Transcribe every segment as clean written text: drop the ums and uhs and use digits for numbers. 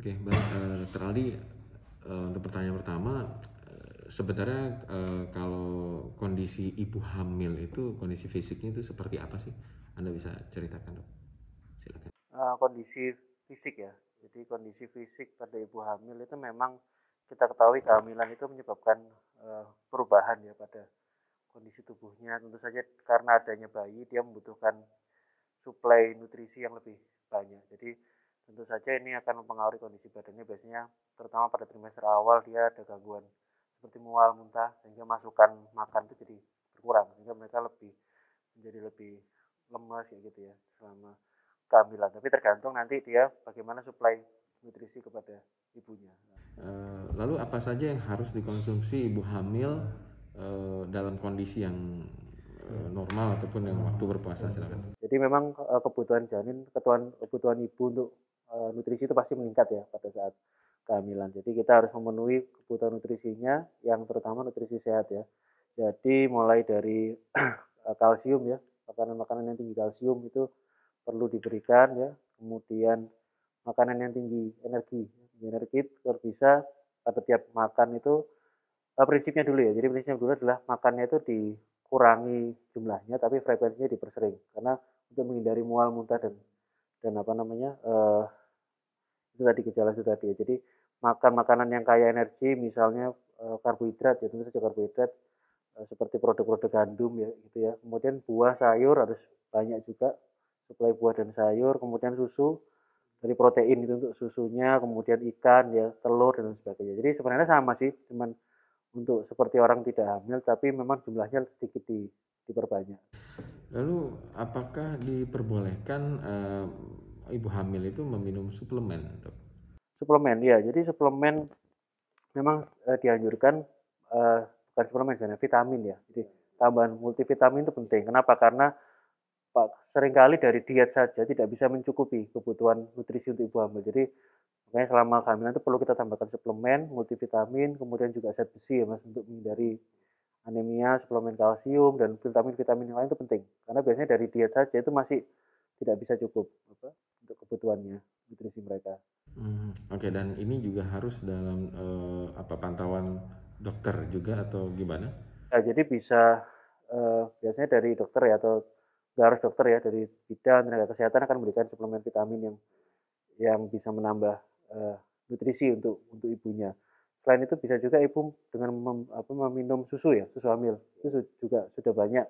Oke, baik, Dr. Aldi, untuk pertanyaan pertama, sebenarnya kalau kondisi ibu hamil itu kondisi fisiknya itu seperti apa sih? Anda bisa ceritakan, Dok? Silakan. Kondisi fisik ya. Jadi kondisi fisik pada ibu hamil itu memang kita ketahui kehamilan itu menyebabkan perubahan ya pada kondisi tubuhnya. Tentu saja karena adanya bayi dia membutuhkan suplai nutrisi yang lebih banyak. Jadi tentu saja ini akan mempengaruhi kondisi badannya biasanya terutama pada trimester awal dia ada gangguan seperti mual, muntah sehingga masukan makan itu jadi berkurang sehingga mereka menjadi lebih lemas ya gitu ya selama kehamilan. Tapi tergantung nanti dia bagaimana suplai nutrisi kepada ibunya. Lalu apa saja yang harus dikonsumsi ibu hamil dalam kondisi yang normal ataupun yang waktu berpuasa? Silakan. Jadi memang kebutuhan janin, kebutuhan ibu untuk nutrisi itu pasti meningkat ya pada saat kehamilan. Jadi kita harus memenuhi kebutuhan nutrisinya, yang terutama nutrisi sehat ya. Jadi mulai dari kalsium ya, makanan-makanan yang tinggi kalsium itu perlu diberikan ya. Kemudian makanan yang tinggi energi kalau bisa pada tiap makan itu prinsipnya dulu ya. Jadi prinsipnya dulu adalah makannya itu dikurangi jumlahnya, tapi frekuensinya dipersering. Karena untuk menghindari mual, muntah dan apa namanya itu tadi gejala itu tadi ya. Jadi makan makanan yang kaya energi, misalnya karbohidrat ya tentu saja karbohidrat seperti produk-produk gandum ya gitu ya. Kemudian buah sayur harus banyak juga suplai buah dan sayur. Kemudian susu dari protein itu untuk susunya, kemudian ikan ya, telur dan sebagainya. Jadi sebenarnya sama sih, cuman untuk seperti orang tidak hamil, tapi memang jumlahnya sedikit diperbanyak. Lalu apakah diperbolehkan ibu hamil itu meminum suplemen, Dok? Suplemen ya, jadi suplemen memang dianjurkan eh, bukan suplemen sebenarnya vitamin ya. Jadi tambahan multivitamin itu penting. Kenapa? Karena seringkali dari diet saja tidak bisa mencukupi kebutuhan nutrisi untuk ibu hamil. Jadi makanya selama kehamilan itu perlu kita tambahkan suplemen, multivitamin, kemudian juga zat besi ya mas untuk menghindari anemia, suplemen kalsium dan vitamin-vitamin yang lain itu penting. Karena biasanya dari diet saja itu masih tidak bisa cukup untuk kebutuhannya nutrisi mereka. Oke, dan ini juga harus dalam pantauan dokter juga atau gimana? Nah, jadi bisa biasanya dari dokter ya atau nggak harus dokter ya dari bidan tenaga kesehatan akan memberikan suplemen vitamin yang bisa menambah eh, nutrisi untuk ibunya. Selain itu bisa juga ibu dengan meminum susu ya susu hamil itu juga sudah banyak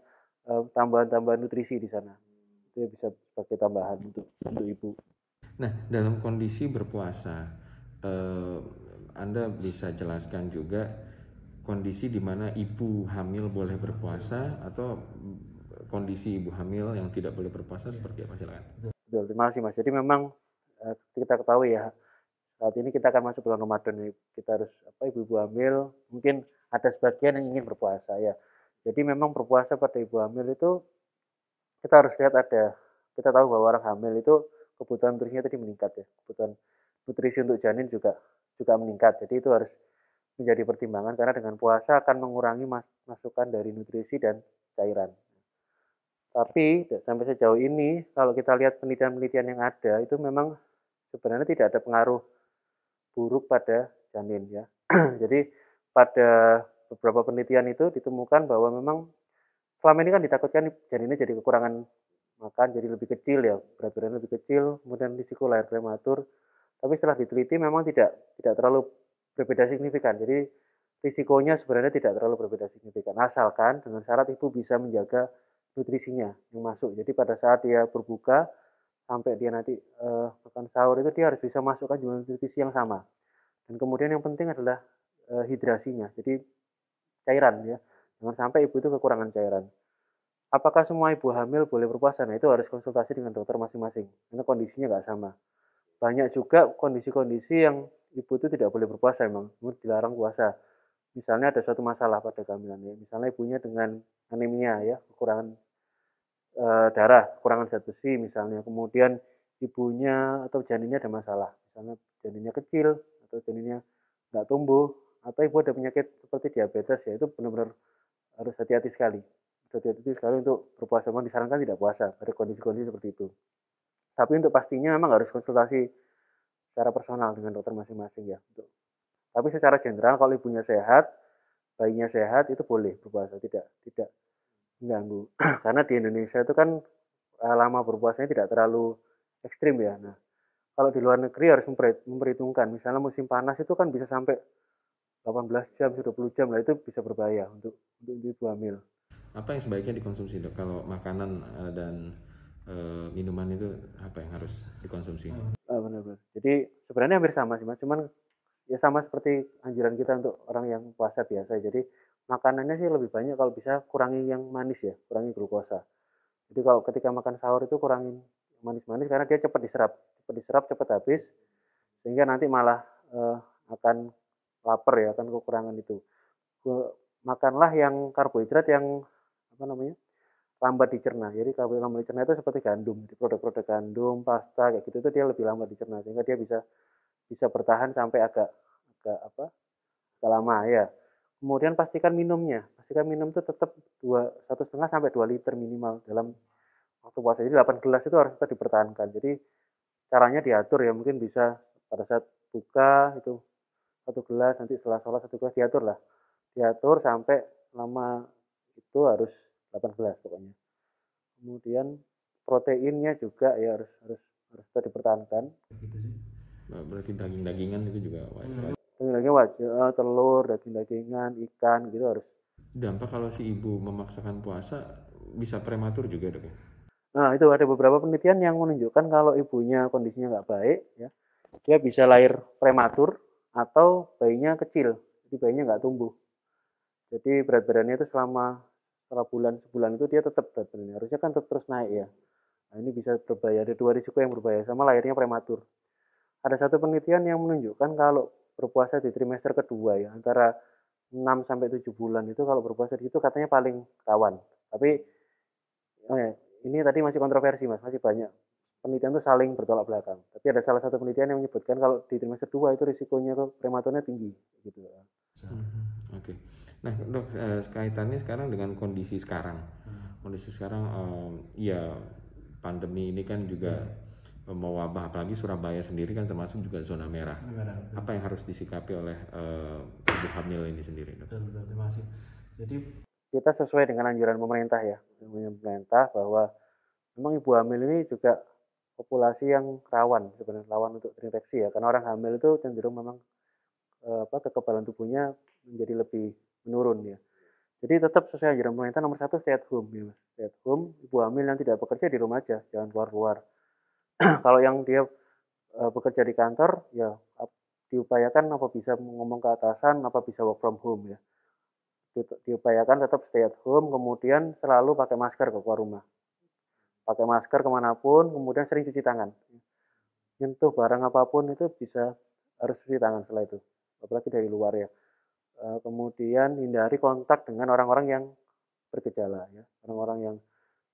tambahan-tambahan nutrisi di sana itu bisa sebagai tambahan untuk ibu. Nah, dalam kondisi berpuasa, eh, Anda bisa jelaskan juga kondisi di mana ibu hamil boleh berpuasa atau kondisi ibu hamil yang tidak boleh berpuasa seperti apa? Silakan. Betul, terima kasih mas. Jadi memang kita ketahui ya saat ini kita akan masuk bulan Ramadan nih. Kita harus ibu-ibu hamil mungkin ada sebagian yang ingin berpuasa ya. Jadi memang berpuasa pada ibu hamil itu kita harus lihat kita tahu bahwa orang hamil itu kebutuhan nutrisinya tadi meningkat ya. Kebutuhan nutrisi untuk janin juga juga meningkat. Jadi itu harus menjadi pertimbangan karena dengan puasa akan mengurangi masukan dari nutrisi dan cairan. Tapi sampai sejauh ini kalau kita lihat penelitian-penelitian yang ada itu memang sebenarnya tidak ada pengaruh buruk pada janin ya. Jadi pada beberapa penelitian itu ditemukan bahwa memang selama ini kan ditakutkan janinnya jadi kekurangan makan, jadi lebih kecil ya, berat badannya lebih kecil, kemudian risiko lahir prematur. Tapi setelah diteliti memang tidak terlalu berbeda signifikan. Jadi risikonya sebenarnya tidak terlalu berbeda signifikan. Asalkan dengan syarat ibu bisa menjaga nutrisinya yang masuk. Jadi pada saat dia berbuka sampai dia nanti makan sahur itu dia harus bisa masukkan jumlah nutrisi yang sama. Dan kemudian yang penting adalah hidrasinya. Jadi cairan ya. Jangan sampai ibu itu kekurangan cairan. Apakah semua ibu hamil boleh berpuasa? Nah, itu harus konsultasi dengan dokter masing-masing. Karena kondisinya nggak sama. Banyak juga kondisi-kondisi yang ibu itu tidak boleh berpuasa memang, dilarang puasa. Misalnya ada suatu masalah pada kehamilan ya. Misalnya ibunya dengan anemia ya, kekurangan darah, kekurangan zat besi misalnya. Kemudian ibunya atau janinnya ada masalah. Misalnya janinnya kecil atau janinnya nggak tumbuh atau ibu ada penyakit seperti diabetes ya itu benar-benar harus hati-hati sekali. Hati-hati sekali untuk berpuasa. Memang disarankan tidak puasa pada kondisi-kondisi seperti itu. Tapi untuk pastinya memang harus konsultasi secara personal dengan dokter masing-masing ya. Tapi secara general kalau ibunya sehat, bayinya sehat itu boleh berpuasa, tidak mengganggu. Karena di Indonesia itu kan lama berpuasanya tidak terlalu ekstrim ya. Nah, kalau di luar negeri harus memperhitungkan. Misalnya musim panas itu kan bisa sampai 18 jam, 20 jam lah, itu bisa berbahaya untuk ibu hamil. Apa yang sebaiknya dikonsumsi dok? Kalau makanan dan minuman itu apa yang harus dikonsumsi? Benar-benar. Jadi sebenarnya hampir sama sih mas, cuman ya sama seperti anjuran kita untuk orang yang puasa biasa. Jadi makanannya sih lebih banyak kalau bisa kurangi yang manis ya, kurangi glukosa. Jadi kalau ketika makan sahur itu kurangin manis-manis karena dia cepat diserap, cepat habis, sehingga nanti malah akan lapar ya, akan kekurangan itu. Makanlah yang karbohidrat yang apa namanya lambat dicerna. Jadi karbohidrat lambat dicerna itu seperti gandum, jadi produk-produk gandum, pasta kayak gitu itu dia lebih lambat dicerna sehingga dia bisa bisa bertahan sampai agak agak apa agak lama ya. Kemudian pastikan minumnya, pastikan minum itu tetap 1,5 sampai 2 liter minimal dalam waktu puasa. Jadi 8 gelas itu harus tetap dipertahankan. Jadi caranya diatur ya, mungkin bisa pada saat buka itu 1 gelas, nanti setelah sholat 1 gelas, diatur lah. Diatur sampai lama itu harus 8 gelas pokoknya. Kemudian proteinnya juga ya harus tetap dipertahankan. Berarti daging-dagingan itu juga wajib. Daging-dagingan wajib, telur, daging-dagingan, ikan gitu harus. Dampak kalau si ibu memaksakan puasa bisa prematur juga dok ya? Nah itu ada beberapa penelitian yang menunjukkan kalau ibunya kondisinya nggak baik ya, dia bisa lahir prematur atau bayinya kecil, jadi bayinya nggak tumbuh. Jadi berat badannya itu setelah sebulan itu dia tetap berat badannya, harusnya kan terus naik ya. Nah ini bisa berbahaya, ada 2 risiko yang berbahaya, sama lahirnya prematur. Ada satu penelitian yang menunjukkan kalau berpuasa di trimester kedua ya, antara 6 sampai 7 bulan itu kalau berpuasa di situ katanya paling rawan. Tapi ini tadi masih kontroversi mas, masih banyak penelitian itu saling bertolak belakang. Tapi ada salah satu penelitian yang menyebutkan kalau di trimester 2 itu risikonya prematurnya tinggi gitu. Oke. Nah dok, kaitannya sekarang dengan kondisi sekarang. Kondisi sekarang ya pandemi ini kan juga mewabah, apalagi Surabaya sendiri kan termasuk juga zona merah. Apa yang harus disikapi oleh ibu hamil ini sendiri dok? Terima kasih. Jadi kita sesuai dengan anjuran pemerintah ya, pemerintah bahwa memang ibu hamil ini juga populasi yang rawan sebenarnya, rawan untuk terinfeksi ya, karena orang hamil itu cenderung memang kekebalan tubuhnya menjadi lebih menurun ya. Jadi tetap sesuai anjuran pemerintah, nomor 1 stay at home ya mas. Stay at home, ibu hamil yang tidak bekerja di rumah aja, jangan keluar-keluar. Kalau yang dia bekerja di kantor ya diupayakan apa bisa ngomong ke atasan, apa bisa work from home ya. Diupayakan tetap stay at home, kemudian selalu pakai masker ke keluar rumah. Pakai masker kemanapun, kemudian sering cuci tangan. Nyentuh barang apapun itu harus cuci tangan setelah itu, apalagi dari luar ya. Kemudian hindari kontak dengan orang-orang yang bergejala ya, orang-orang yang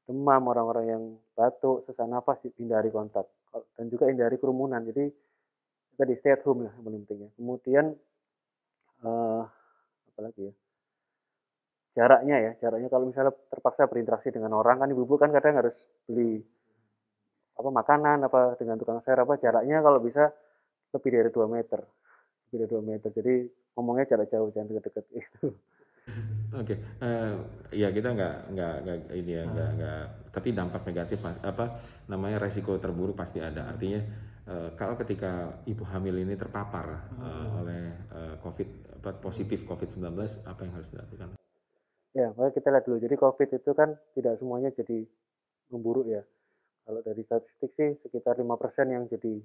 demam, orang-orang yang batuk, sesak nafas, hindari kontak, dan juga hindari kerumunan. Jadi tadi stay at home lah yang paling penting ya. Kemudian apalagi ya, jaraknya kalau misalnya terpaksa berinteraksi dengan orang, kan ibu-ibu kan kadang harus beli makanan dengan tukang sayur, jaraknya kalau bisa lebih dari 2 meter, jadi ngomongnya jarak jauh, jangan dekat-dekat itu. Oke, ya kita nggak ini ya, nggak. Tapi dampak negatif resiko terburuk pasti ada. Artinya kalau ketika ibu hamil ini terpapar oleh positif COVID-19, apa yang harus dilakukan? Ya, maka kita lihat dulu. Jadi COVID itu kan tidak semuanya jadi memburuk ya. Kalau dari statistik sih sekitar 5% yang jadi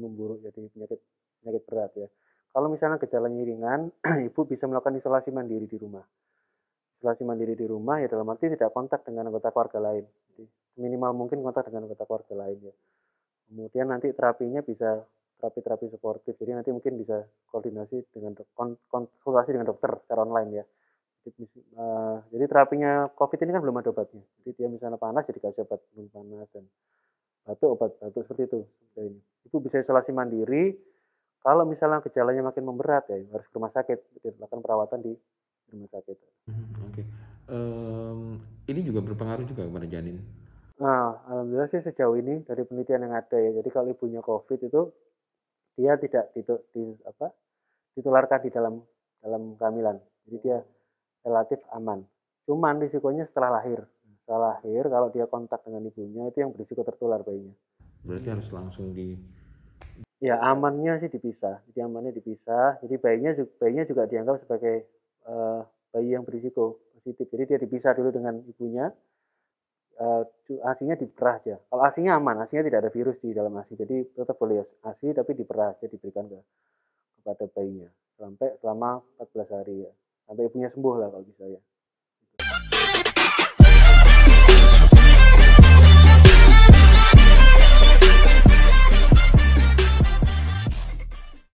memburuk, jadi penyakit berat ya. Kalau misalnya gejalanya ringan, ibu bisa melakukan isolasi mandiri di rumah. Isolasi mandiri di rumah ya dalam arti tidak kontak dengan anggota keluarga lain. Jadi, minimal mungkin kontak dengan anggota keluarga lain ya. Kemudian nanti terapinya bisa terapi suportif. Jadi nanti mungkin bisa koordinasi dengan konsultasi dengan dokter secara online ya. Jadi terapinya COVID ini kan belum ada obatnya. Jadi dia misalnya panas jadi kasih obat belum panas, dan batuk obat batuk seperti itu. Itu bisa isolasi mandiri. Kalau misalnya gejalanya makin memberat ya harus ke rumah sakit, dilakukan perawatan di rumah sakit. Oke. Ini juga berpengaruh juga kepada janin. Nah, alhamdulillah sih sejauh ini dari penelitian yang ada ya. Jadi kalau ibunya COVID itu dia tidak ditularkan di dalam dalam kehamilan. Jadi dia relatif aman. Cuman risikonya setelah lahir. Setelah lahir kalau dia kontak dengan ibunya itu yang berisiko tertular bayinya. Berarti harus langsung di. Ya amannya sih dipisah. Jadi amannya dipisah. Jadi bayinya juga dianggap sebagai bayi yang berisiko positif. Jadi dia dipisah dulu dengan ibunya. ASI-nya diperah aja. Kalau ASI-nya aman, ASI-nya tidak ada virus di dalam ASI. Jadi tetap boleh ASI tapi diperah aja diberikan kepada bayinya sampai selama 14 hari ya. Sampai ibunya sembuh lah kalau bisa ya.